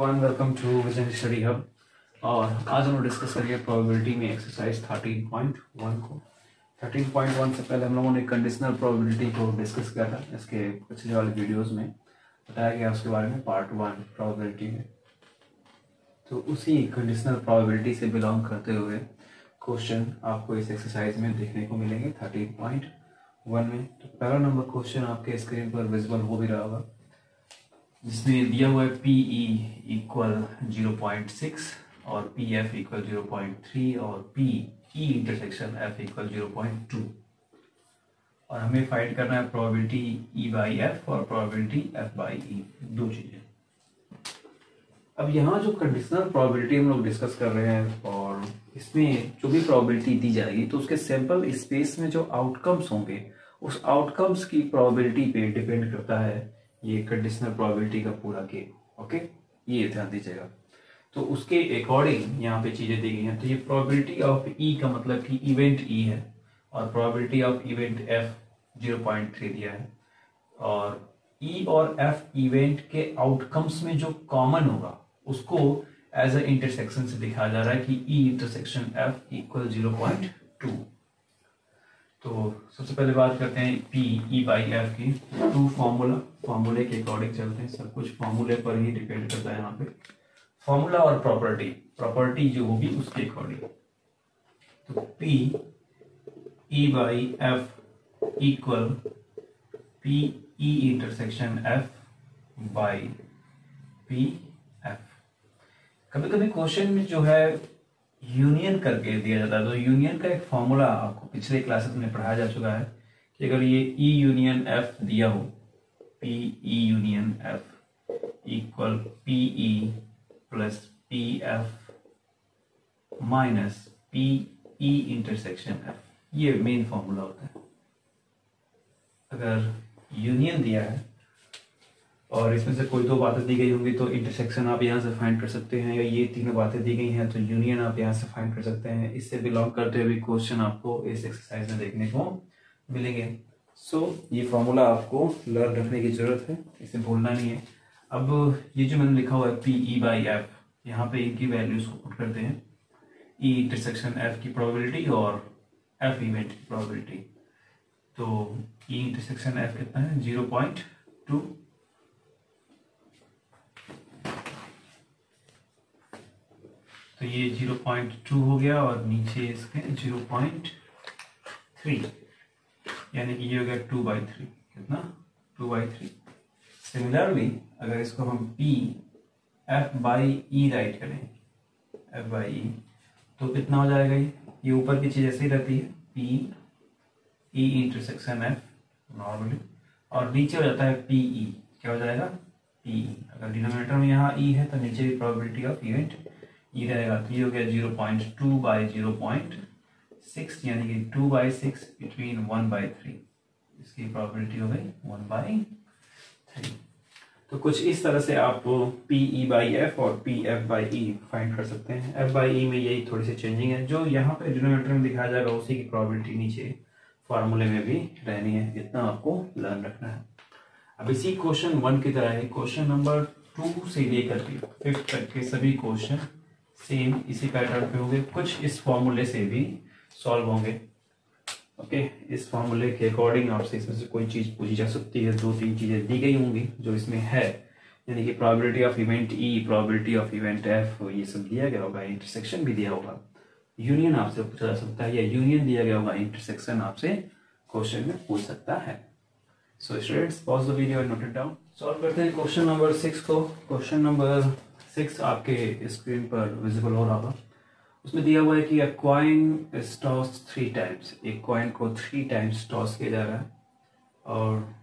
Everyone, welcome to Vision Study Hub. और आज हम लोग डिस्कस करेंगे प्रोबेबिलिटी में एक्सरसाइज 13.1 को। 13.1 से पहले हम लोगों ने कंडीशनल प्रोबेबिलिटी को डिस्कस किया था। इसके पिछले वाले वीडियोस में बताया गया उसके बारे में, पार्ट 1 प्रोबेबिलिटी में। तो उसी कंडीशनल प्रोबेबिलिटी से बिलोंग करते हुए क्वेश्चन आपको इस एक्सरसाइज में देखने को मिलेंगे 13.1 में। तो पहला नंबर क्वेश्चन आपके स्क्रीन पर विजिबल हो भी रहा होगा, जिसमें दिया हुआ है PE इक्वल 0.6 और PF इक्वल 0.3 और PE इंटरसेक्शन F इक्वल 0.2 और हमें फाइंड करना है प्रोबेबिलिटी E बाई F और प्रोबेबिलिटी F बाई E, दो चीजें। अब यहाँ जो कंडीशनल प्रोबेबिलिटी हम लोग डिस्कस कर रहे हैं और इसमें जो भी प्रोबेबिलिटी दी जाएगी तो उसके सैंपल स्पेस में जो आउटकम्स होंगे उस आउटकम्स की प्रोबेबिलिटी पे डिपेंड करता है ये कंडीशनल प्रोबेबिलिटी का पूरा गेम। ओके, ये ध्यान दीजिएगा। तो उसके अकॉर्डिंग यहाँ पे चीजें दी गई हैं। तो ये प्रोबेबिलिटी ऑफ E का मतलब कि इवेंट E है और प्रोबेबिलिटी ऑफ इवेंट F 0.3 दिया है और E और F इवेंट के आउटकम्स में जो कॉमन होगा उसको एज अ इंटरसेक्शन से दिखाया जा रहा है कि E इंटरसेक्शन F इक्वल 0.2। तो सबसे पहले बात करते हैं PE बाई F की। टू फॉर्मूले के अकॉर्डिंग चलते हैं, सब कुछ फॉर्मूले पर ही डिपेंड करता है यहाँ पे। फॉर्मूला और प्रॉपर्टी जो होगी उसके अकॉर्डिंग। तो PE by F equal PE intersection F by PF। कभी कभी क्वेश्चन में जो है यूनियन करके दिया जाता है, तो यूनियन का एक फॉर्मूला आपको पिछले क्लासेस में पढ़ाया जा चुका है कि अगर ये E यूनियन F दिया हो, PE union F equal PE plus PF minus PE intersection F, ये मेन फॉर्मूला होता है। अगर यूनियन दिया है और इसमें से कोई दो बातें दी गई होंगी तो इंटरसेक्शन आप यहाँ से फाइंड कर सकते हैं, या ये तीनों बातें दी गई हैं तो यूनियन आप यहाँ से फाइंड कर सकते हैं। इससे बिलोंग करते हुए क्वेश्चन आपको इस एक्सरसाइज में देखने को मिलेंगे। सो ये फॉर्मूला आपको लर्न रखने की जरूरत है, इसे भूलना नहीं है। अब ये जो मैंने लिखा हुआ है PE बाई F, यहाँ पे इनकी वैल्यूज को पुट करते हैं। E इंटरसेक्शन F की प्रोबेबिलिटी और F इवेंट की प्रोबेबिलिटी। तो E इंटरसेक्शन F कितना है 0.2, तो ये 0.2 हो गया और नीचे इसके 0.3, यानी कि ये हो गया 2/3। कितना 2/3। सिमिलरली अगर इसको हम F बाई E राइट करें, F बाई E, तो कितना हो जाएगा? ये ऊपर की चीज ऐसे ही रहती है, PE इंटरसेक्शन F नॉर्मली, और नीचे हो जाता है PE। क्या हो जाएगा? PE। अगर डिनोमिनेटर में यहाँ E है तो नीचे भी प्रोबेबिलिटी ऑफ इवेंट E रहेगा। तो ये हो गया 0.2 बाई 0.6, यानी कि 2/6 बिटवीन 1/3। इसकी प्रोबेबिलिटी हो गई 1/3। तो कुछ इस तरह से आप PE बाई F और PF बाई E फाइंड कर सकते हैं। F बाई E में यही थोड़ी सी चेंजिंग है, जो यहाँ पे डिनोमिनेटर में दिखाया जाएगा उसी की प्रोबेबिलिटी नीचे फॉर्मूले में भी रहनी है। इतना आपको लर्न रखना है। अब इसी क्वेश्चन 1 की तरह है क्वेश्चन नंबर 2 से लेकर के 5th तक के सभी क्वेश्चन सेम इसी पैटर्न पे होंगे। कुछ इस फॉर्मूले से भी सॉल्व होंगे। ओके, इस फॉर्मूले के अकॉर्डिंग आपसे इसमें से कोई चीज पूछी जा सकती है। 2-3 चीजें दी गई होंगी जो इसमें है, यानी कि probability of event E, probability of event F, ये सब दिया गया होगा। इंटरसेक्शन भी दिया होगा, यूनियन आपसे पूछा जा सकता है, या यूनियन दिया गया होगा, इंटरसेक्शन आपसे क्वेश्चन में पूछ सकता है। So students, pause the video and note it down. Solve करते हैं क्वेश्चन नंबर 6 को। क्वेश्चन नंबर 6 आपके स्क्रीन पर विजिबल हो रहा होगा। उसमें दिया हुआ है कि अ कॉइन इज टॉस्ड 3 टाइम्स। एक कॉइन को 3 टाइम्स टॉस किया जा रहा है और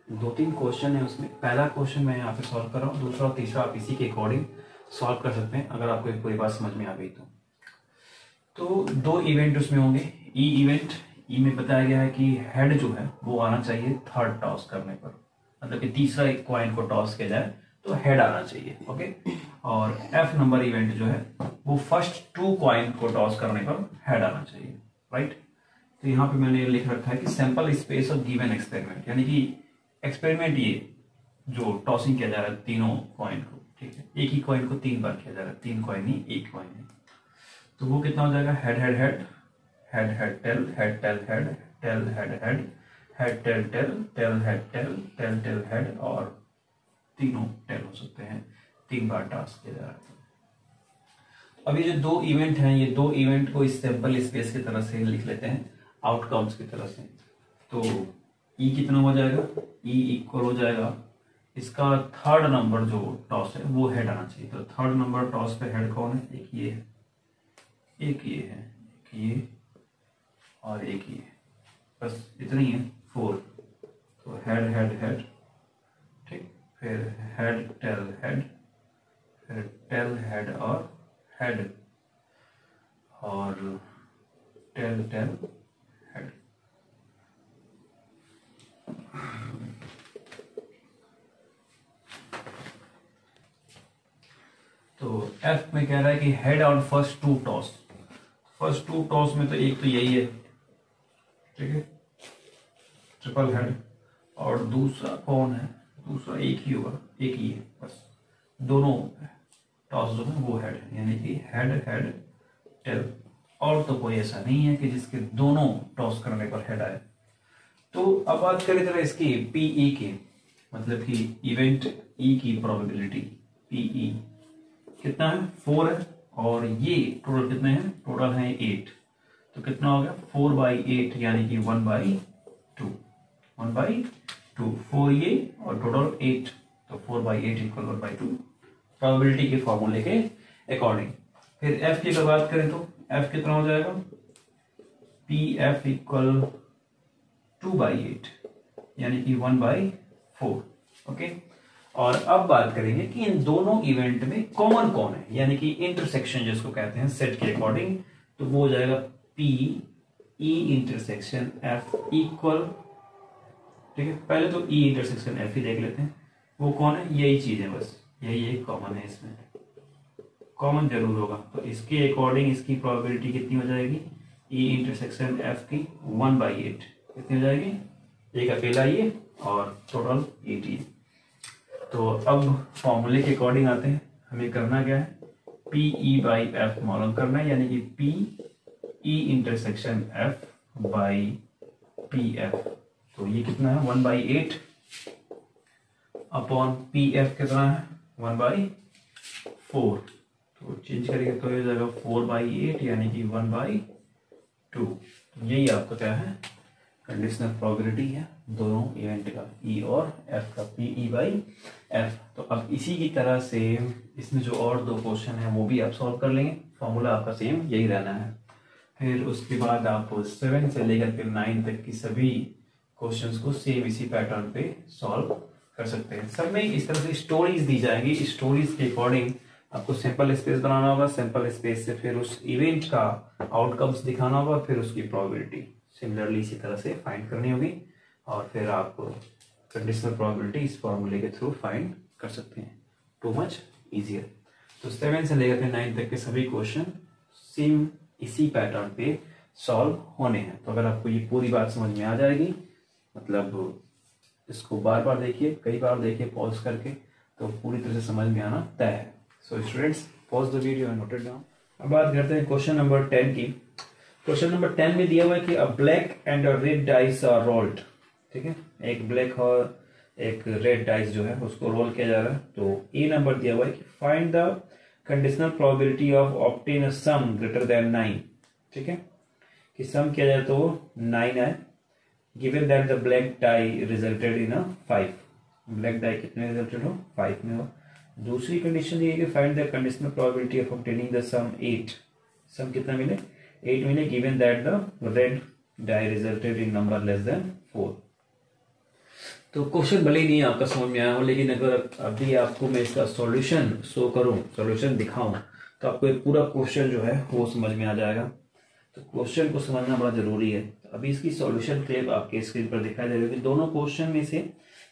2-3 क्वेश्चन है उसमें। पहला क्वेश्चन मैं यहाँ पे सॉल्व कर रहा हूँ, दूसरा और तीसरा आप इसी के अकॉर्डिंग सॉल्व कर सकते हैं अगर आपको एक पूरी बात समझ में आ गई तो 2 इवेंट उसमें होंगे। E इवेंट, E में बताया गया है कि हेड जो है वो आना चाहिए थर्ड टॉस करने पर, मतलब कि तीसरा एक कॉइन को टॉस किया जाए तो हेड आना चाहिए। ओके, और F नंबर इवेंट जो है वो फर्स्ट 2 कॉइन को टॉस करने पर हेड आना चाहिए। राइट, तो यहाँ पे मैंने लिख रखा है कि sample space of given experiment, यानी कि एक्सपेरिमेंट ये जो टॉसिंग किया जा रहा है तीनों कॉइन को, ठीक है, एक ही कॉइन को 3 बार किया जाएगा, 3 कॉइन ही एक कॉइन है। तो वो कितना हो जाएगा, head head head, head head tail, head tail head, tail head head, head tail tail, tail head tail, tail tail head, और तीनों टेल हो सकते हैं, 3 बार टास्क किया जा रहा है। अब ये जो 2 इवेंट हैं, ये 2 इवेंट को इस सैंपल स्पेस की तरह से लिख लेते हैं, आउटकम्स की तरह से। तो ई कितना हो जाएगा, ई इक्वल हो जाएगा इसका थर्ड नंबर जो टॉस है वो हेड आना चाहिए। तो थर्ड नंबर टॉस पे हेड कौन है, एक ये है, एक ये है, एक ये और एक ये, बस इतनी है 4। तो हेड हेड हेड, ठीक, फिर हेड टेल हेड, फिर टेल हेड और हेड, और टेल टेल हेड। तो एफ में कह रहा है कि head on first 2 toss. First 2 toss में तो एक तो यही है, ठीक है, ट्रिपल हेड, और दूसरा कौन है, दूसरा एक ही होगा, एक ही है, बस दोनों टॉस जो है वो हेड है, यानी कि हेड हेड टेल, और तो कोई ऐसा नहीं है कि जिसके दोनों टॉस करने पर हेड आए। तो अब बात करें जरा इसकी पीई की, मतलब कि इवेंट ई की प्रोबेबिलिटी, पीई कितना है, 4 है, और ये टोटल कितने हैं, टोटल है 8। तो कितना हो गया, 4/8 यानी कि 1/2, 1/2, 4 ये और टोटल 8, तो 4/8 इक्वल 1/2 प्रोबेबिलिटी के फॉर्मूले के अकॉर्डिंग। फिर एफ की अगर बात करें तो एफ कितना हो जाएगा, पी एफ इक्वल 2/8 यानी कि 1/4। ओके, और अब बात करेंगे कि इन दोनों इवेंट में कॉमन कौन है, यानी कि इंटरसेक्शन जिसको कहते हैं सेट के अकॉर्डिंग। तो वो हो जाएगा P E intersection F equal, ठीक है, पहले तो ई इंटरसेक्शन एफ ही देख लेते हैं, वो कौन है, यही चीज है, बस यही एक कॉमन है, इसमें कॉमन जरूर होगा। तो इसके अकॉर्डिंग इसकी प्रोबेबिलिटी कितनी हो जाएगी, ई इंटरसेक्शन एफ की 1/8 कितनी हो जाएगी, एक अकेला ये और टोटल 8 ये। तो अब फॉर्मूले के अकॉर्डिंग आते हैं, हमें करना क्या है, पी ई बाई एफ मालूम करना है, यानी कि P E intersection F by P F. तो ये कितना है, 1/8 अपॉन पी एफ कितना है, 1/4। तो चेंज करेंगे तो ये हो जाएगा 4/8 यानी कि 1/2। यही आपका क्या है, कंडीशनल प्रोबेबिलिटी है दोनों इवेंट का, ई और एफ का, पी ई बाई एफ। तो अब इसी की तरह से इसमें जो और 2 क्वेश्चन है वो भी आप सॉल्व कर लेंगे, फॉर्मूला आपका सेम यही रहना है। फिर उसके बाद आप 7 से लेकर फिर 9 तक की सभी क्वेश्चंस को सेम इसी पैटर्न पे सॉल्व कर सकते हैं। सब में इस तरह से स्टोरीज दी जाएंगी, स्टोरीज के अकॉर्डिंग आपको सैंपल स्पेस बनाना होगा, सैंपल स्पेस से फिर उस इवेंट का आउटकम्स दिखाना होगा, फिर उसकी प्रोबेबिलिटी सिमिलरली इसी तरह से फाइंड करनी होगी, और फिर आप कंडीशनल प्रोबेबिलिटी इस फॉर्मूले के थ्रू फाइंड कर सकते हैं। Too much easier. तो 7 से लेकर 9 तक के सभी क्वेश्चन सेम इसी पैटर्न पे सॉल्व होने हैं। तो अगर आपको ये पूरी बात समझ में आ जाएगी, मतलब इसको बार बार देखिए, कई बार देखिए पॉज करके, तो पूरी तरह से समझ में आना तय है। So students, pause the video and note it down. अब बात करते हैं क्वेश्चन नंबर 10 की। क्वेश्चन नंबर 10 में दिया हुआ है कि a black and a red dice are rolled, ठीक है, एक ब्लैक और एक रेड डाइस जो है उसको रोल किया जा रहा है। तो ए नंबर दिया हुआ है कि find the conditional probability of obtain a sum greater than 9, ठीक है, कि सम किया जाए तो 9 है, given that the black die resulted in a 5, black die कितने रिजल्टेड हो, 5 में हो। दूसरी कंडीशन ये है कि find the conditional probability of obtaining the sum 8, sum कितना मिले, 8 मिले, given that the red die resulted in number less than 4। तो क्वेश्चन भले ही नहीं आपका समझ में आया हो, लेकिन अगर अभी आपको मैं इसका सॉल्यूशन शो करूं, सॉल्यूशन दिखाऊं, तो आपको एक पूरा क्वेश्चन जो है वो समझ में आ जाएगा। तो क्वेश्चन को समझना बड़ा जरूरी है। अभी इसकी सॉल्यूशन क्लिप आपके स्क्रीन पर दिखाई दे रही है। दोनों क्वेश्चन में से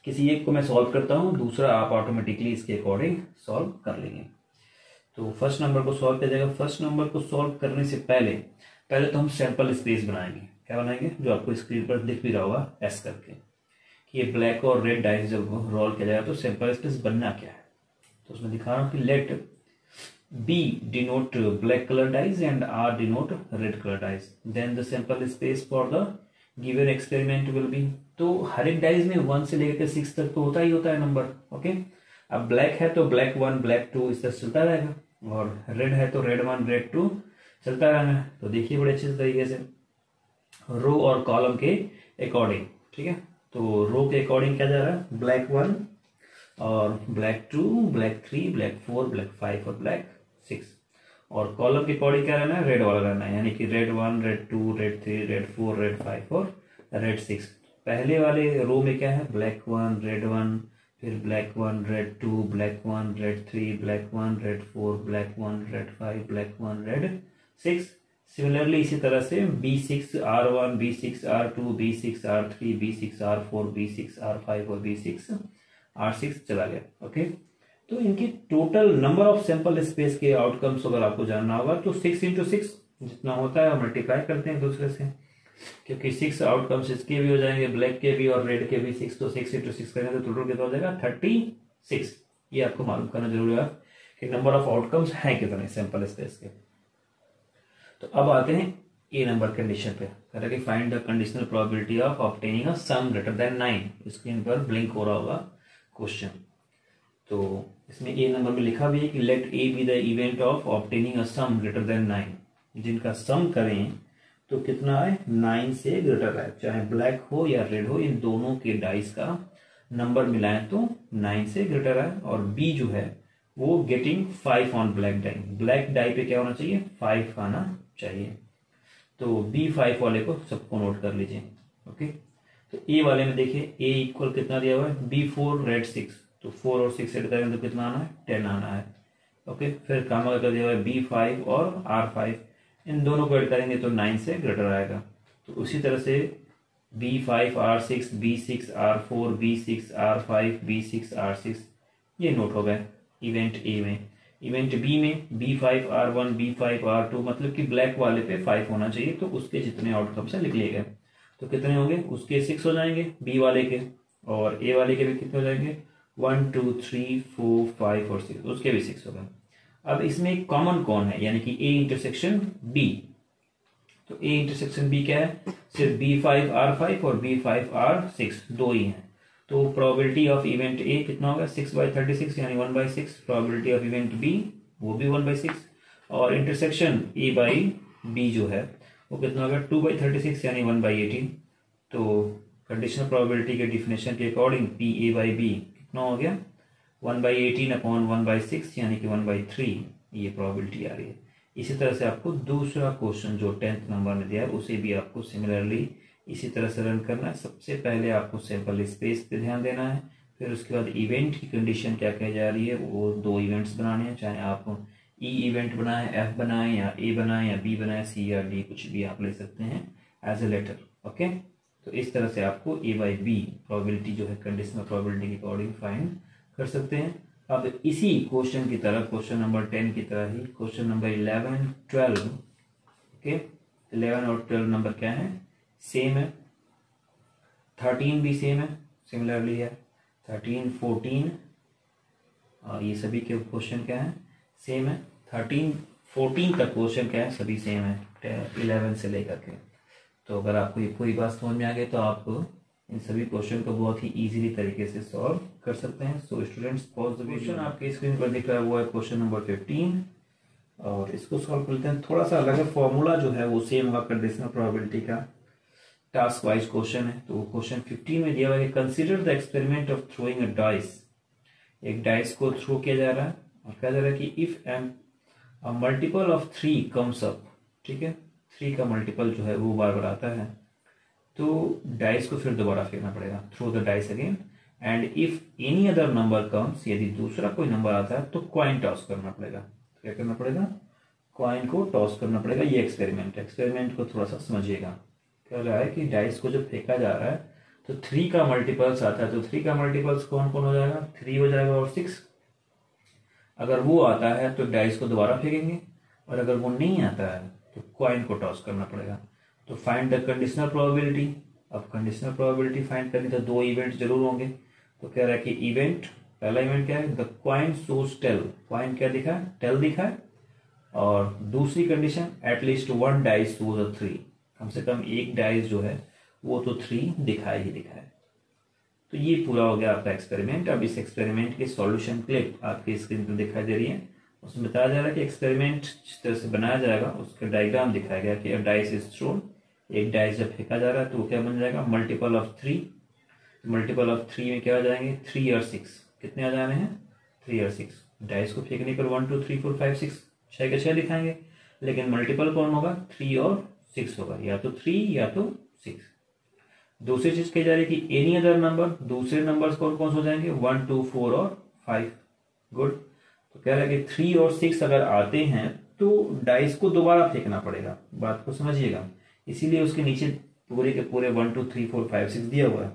किसी एक को मैं सॉल्व करता हूं, दूसरा आप ऑटोमेटिकली इसके अकॉर्डिंग सॉल्व कर लेंगे। तो फर्स्ट नंबर को सॉल्व किया जाएगा। फर्स्ट नंबर को सॉल्व करने से पहले तो हम सैंपल स्पेस बनाएंगे। क्या बनाएंगे, जो आपको स्क्रीन पर दिख भी रहा होगा एस करके, कि ये ब्लैक और रेड डाइस जब रोल किया जाएगा तो सैंपल स्पेस बनना क्या है, तो उसमें दिखा रहा हूं कि let B denote black colour dice and R denote red colour dice, then the sample space for the given experiment will be. तो हर एक डाइज में 1 से लेकर 6 तक तो होता ही होता है नंबर। ओके, अब ब्लैक है तो ब्लैक 1 ब्लैक 2 इस तरह चलता रहेगा, और रेड है तो रेड 1 रेड 2 चलता रहना है। तो देखिए बड़े अच्छे तरीके से रो और कॉलम के अकॉर्डिंग, ठीक है। तो रो के अकॉर्डिंग क्या जा रहा है, ब्लैक 1 और ब्लैक 2 ब्लैक 3 ब्लैक 4 ब्लैक 5 और ब्लैक 6, और कॉलम के अकॉर्डिंग क्या रहना है, रेड वाला रहना है, यानी कि red 1 red 2 red 3 red 4 red 5 और रेड 6। पहले वाले रो में क्या है, ब्लैक 1 रेड 1, फिर black 1 red 2 black 1 red 3 black 1 red 4 black 1 red 5 black 1 red 6। Similarly इसी तरह से B6 R1 B6 R2 B6 R3 B6 R4 B6 R5 और B6 R6 चला गया। ओके, तो इनकी total number of sample space के आउटकम्स अगर आपको जानना होगा तो 6 × 6 जितना होता है मल्टीप्लाई करते हैं दूसरे से, क्योंकि 6 आउटकम्स इसके भी हो जाएंगे, ब्लैक के भी और रेड के भी 6, तो 6 × 6 करेंगे तो टोटल कितना हो जाएगा 36। ये आपको मालूम करना जरूरी है कि नंबर ऑफ आउटकम्स हैं कितने सैंपल स्पेस के। तो अब आते हैं ए नंबर कंडीशन पे, कह रहा है कि find the conditional probability of obtaining a sum greater than 9। Screen पर ब्लिंक हो रहा होगा क्वेश्चन। तो इसमें ए नंबर में लिखा भी है कि let A be the event of obtaining a sum greater than 9, जिनका सम करें तो कितना है 9 से ग्रेटर है, चाहे ब्लैक हो या रेड हो, इन दोनों के डाइस का नंबर मिलाएं तो 9 से ग्रेटर है। और बी जो है वो getting 5 on black dye, black dye पे क्या होना चाहिए 5 आना चाहिए। तो B5 वाले को सबको नोट कर लीजिए। ओके, तो ए वाले में देखिए ए इक्वल कितना दिया हुआ है B4 रेड 6, तो 4 और 6 ऐड करेंगे तो कितना आना है 10 आना है। ओके, फिर कामा कर दिया हुआ है B5 और R5, इन दोनों को ऐड करेंगे तो 9 से ग्रेटर आएगा। तो उसी तरह से B5 R6 B6 R4 B6 R5 B6 R6 ये नोट हो गए इवेंट ए में। इवेंट बी में B5 R1 B5 R2, मतलब कि ब्लैक वाले पे 5 होना चाहिए, तो उसके जितने आउटकम्स हैं लिख लिए गए। तो कितने होंगे, उसके 6 हो जाएंगे बी वाले के, और ए वाले के भी कितने हो जाएंगे 1 2 3 4 5 और 6, उसके भी 6 हो गए। अब इसमें कॉमन कौन है, यानी कि ए इंटरसेक्शन बी। तो ए इंटरसेक्शन बी क्या है, सिर्फ B5 R5 और B5 R6 दो ही हैं। तो प्रोबेबिलिटी ऑफ इवेंट ए कितना होगा 6/36 यानी 1/6, प्रोबेबिलिटी ऑफ इवेंट बी वो भी 1/6, और इंटरसेक्शन ए बाई बी जो है वो कितना होगा 2/36 यानी 1/18। तो कंडीशनल प्रोबेबिलिटी के डिफिनेशन के according P A by B कितना हो गया 1/18 अपॉन 1/6 यानी कि 1/3, ये प्रोबेबिलिटी आ रही है। इसी तरह से आपको दूसरा क्वेश्चन जो 10th नंबर में दिया है उसे भी आपको सिमिलरली इसी तरह से रन करना है। सबसे पहले आपको सैंपल स्पेस पे ध्यान देना है, फिर उसके बाद इवेंट की कंडीशन क्या कही जा रही है, वो 2 इवेंट्स बनाने हैं, चाहे आप ई इवेंट बनाएं, एफ बनाएं या ए बनाएं या बी बनाएं, सी या डी कुछ भी आप ले सकते हैं एज ए लेटर। ओके, तो इस तरह से आपको ए बाई बी प्रोबेबिलिटी जो है कंडीशनल प्रोबेबिलिटी के अकॉर्डिंग फाइंड कर सकते हैं। अब इसी क्वेश्चन की तरह क्वेश्चन नंबर 10 की तरह ही क्वेश्चन नंबर 11 12, ओके 11 और 12 नंबर क्या है सेम है, 13 भी सेम है, सिमिलरली है 13 14, और ये सभी के क्वेश्चन क्या है सेम है, 13 14 तक क्वेश्चन क्या है सभी सेम है 11 से लेकर के। तो अगर आपको ये पूरी बात समझ में आ गई तो आप इन सभी क्वेश्चन को बहुत ही इजीली तरीके से सॉल्व कर सकते हैं। So students pause the video, question आपके स्क्रीन पर दिख रहा है वो है क्वेश्चन नंबर 15, और इसको सॉल्व करते हैं। थोड़ा सा अलग है, फॉर्मूला जो है वो सेम होगा कंडीशनल प्रोबेबिलिटी का, टास्क वाइज क्वेश्चन है। तो क्वेश्चन 15 में दिया हुआ है consider the experiment of throwing a dice, एक डाइस को थ्रो किया जा रहा है और कहा जा रहा है कि if a multiple of 3 comes up, ठीक है 3 का मल्टीपल जो है वो बार बार आता है, तो डाइस को फिर दोबारा फेंकना पड़ेगा, throw the dice again, and if any other number comes, यदि दूसरा कोई नंबर आता है तो कॉइन टॉस करना पड़ेगा। क्या करना पड़ेगा, कॉइन को टॉस करना पड़ेगा। ये एक्सपेरिमेंट को थोड़ा सा समझिएगा। कह रहा है कि डाइस को जब फेंका जा रहा है तो 3 का मल्टीपल्स आता है, तो 3 का मल्टीपल्स कौन कौन हो जाएगा 3 हो जाएगा और 6। अगर वो आता है तो डाइस को दोबारा फेंकेंगे, और अगर वो नहीं आता है तो कॉइन को टॉस करना पड़ेगा। तो फाइंड द कंडीशनल प्रोबेबिलिटी। अब कंडीशनल प्रोबेबिलिटी फाइंड करनी तो 2 इवेंट जरूर होंगे। तो कह रहा है कि इवेंट पहला इवेंट क्या है, the coin shows tail, coin क्या दिखा है, टेल दिखा है। और दूसरी condition, at least one dice shows a 3, कम से कम एक डाइस जो है वो तो 3 दिखाई ही दिखा है। तो ये पूरा हो गया आपका एक्सपेरिमेंट। अब इस एक्सपेरिमेंट की सॉल्यूशन क्लिप आपकी स्क्रीन पर दिखाई दे रही है। उसमें बताया जा रहा है कि एक्सपेरिमेंट जिस तरह से बनाया जाएगा उसका डायग्राम दिखाया गया कि डाइस इज थ्रोन, एक डाइस जब फेंका जा रहा है तो वो क्या बन जाएगा, मल्टीपल ऑफ 3। मल्टीपल ऑफ 3 में क्या आ जाएंगे, 3 और 6, कितने आ जाने हैं, 3 और 6। डाइस को फेंकने पर 1 2 3 4 5 6, 6 के 6 दिखाएंगे, लेकिन मल्टीपल कौन होगा, 3 और 6 होगा, या तो 3 या तो 6। दूसरी चीज कही जा रही है कि एनी अदर नंबर, दूसरे नंबर्स कौन कौन से हो जाएंगे, 1 2 4 और 5। गुड। तो कह रहा है कि 3 और 6 अगर आते हैं तो डाइस को दोबारा फेंकना पड़ेगा, बात को समझिएगा। इसीलिए उसके नीचे पूरे के पूरे 1 2 3 4 5 6 दिया हुआ है।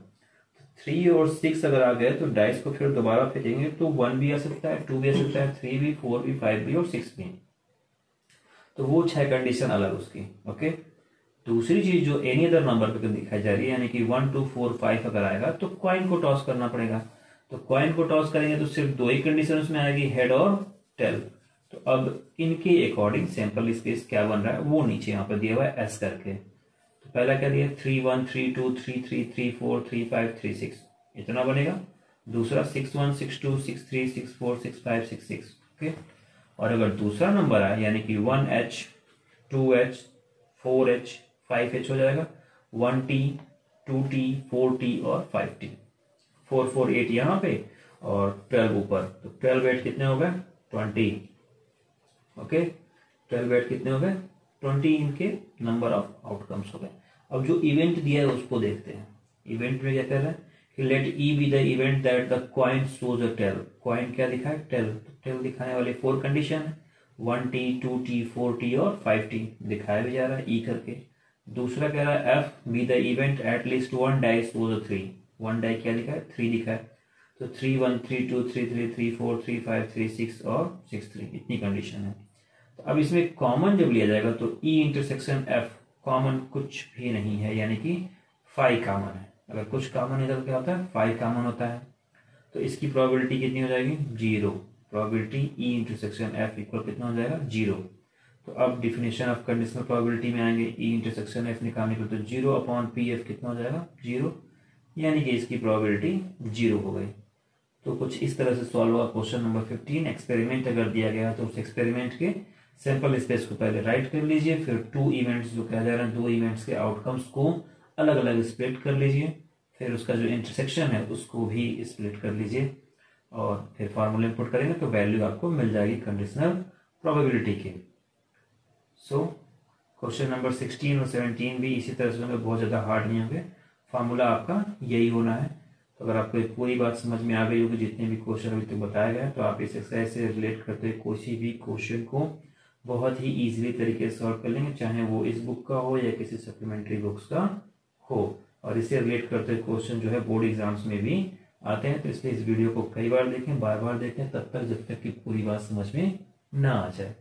3 और 6 अगर आ गए तो डाइस को फिर दोबारा फेंकेंगे तो 1 भी आ सकता है, 2 भी आ सकता है, 3 भी, 4 भी, 5 भी और 6 भी। तो वो 6 कंडीशन अलग उसकी। ओके। दूसरी चीज जो एनी अदर नंबर पे दिखाई जा रही है, यानी कि 1 2 4 5 अगर आएगा तो कॉइन को टॉस करना पड़ेगा। तो कॉइन को टॉस करेंगे तो सिर्फ 2 ही कंडीशन उसमें आएगी, हेड और टेल। तो अब इनके अकॉर्डिंग सैंपल स्पेस क्या बन रहा है वो नीचे यहाँ पर दिया हुआ है एस करके। तो पहला क्या दिया, 3 1 3 2 3 3 3 4 3 5 3 6, इतना बनेगा। दूसरा 6 1 6 2 6 3 6 4 6 5 6 6। ओके। और अगर दूसरा नंबर आए यानी कि 1H 2H 4H 5H हो जाएगा, 1T 2T 4T और 5T। 4 4 8 यहाँ पे और 12 ऊपर, तो 12 8 कितने हो गए, 20। ओके। 12 8 कितने हो गए, 20 इनके नंबर ऑफ आउटकम्स हो गए। अब जो इवेंट दिया है उसको देखते हैं। इवेंट में क्या कह रहा है कि let E be the event that the coin shows a tail. Coin क्या लिखा है, टेल। टेल दिखाने वाले 4 कंडीशन है, 1T 2T 4T और 5T दिखाया भी जा रहा है ई करके। दूसरा कह रहा है F be the event at least one die shows a 3। One die क्या लिखा है, 3 लिखा है। तो 3 1 3 2 3 3 3 4 3 5 3 6 और 6 3, इतनी कंडीशन है। तो अब इसमें कॉमन जब लिया जाएगा तो ई इंटरसेक्शन एफ, कॉमन कुछ भी नहीं है, यानी कि 5 कॉमन है। अगर कुछ कॉमन इधर क्या होता है, 5 कॉमन होता है। तो इसकी प्रोबेबिलिटी कितनी हो जाएगी, 0। Probability E intersection F equal कितना हो जाएगा, 0। तो अब डिफिनेशन ऑफ कंडीशनल प्रोबेबिलिटी में आएंगे, ई इंटरसेक्शन एफ निकालने के तो 0 अपॉन पी एफ कितना हो जाएगा, 0, यानी कि इसकी प्रोबेबिलिटी 0 हो गई। तो कुछ इस तरह से सॉल्व हुआ क्वेश्चन नंबर 15। एक्सपेरिमेंट अगर दिया गया तो उस एक्सपेरिमेंट के सैंपल स्पेस को पहले राइट कर लीजिए, फिर 2 इवेंट्स जो कहा जा रहा है 2 इवेंट्स के आउटकम्स को अलग अलग स्प्लिट कर लीजिए, फिर उसका जो इंटरसेक्शन है उसको भी स्प्लिट कर लीजिए और फिर फार्मूला इनपुट करेंगे तो वैल्यू आपको मिल जाएगी कंडीशनल प्रोबेबिलिटी की। सो क्वेश्चन नंबर 16 और 17 भी इसी तरह से होंगे, बहुत ज़्यादा हार्ड नहीं होंगे। फार्मूला आपका यही होना है। तो अगर आपको पूरी बात समझ में आ गई होगी, जितने भी क्वेश्चन अभी तक बताए गए, तो आप इस एक्सरसाइज से रिलेट करते हुए कोई भी क्वेश्चन को बहुत ही इजीली तरीके से सॉल्व कर लेंगे, चाहे वो इस बुक का हो या किसी सप्लीमेंट्री बुक्स का हो। और इसे रिलेट करते हुए क्वेश्चन जो है बोर्ड एग्जाम्स में भी आते हैं। तो इसलिए इस वीडियो को कई बार देखें, बार बार देखें, तब तक जब तक कि पूरी बात समझ में ना आ जाए।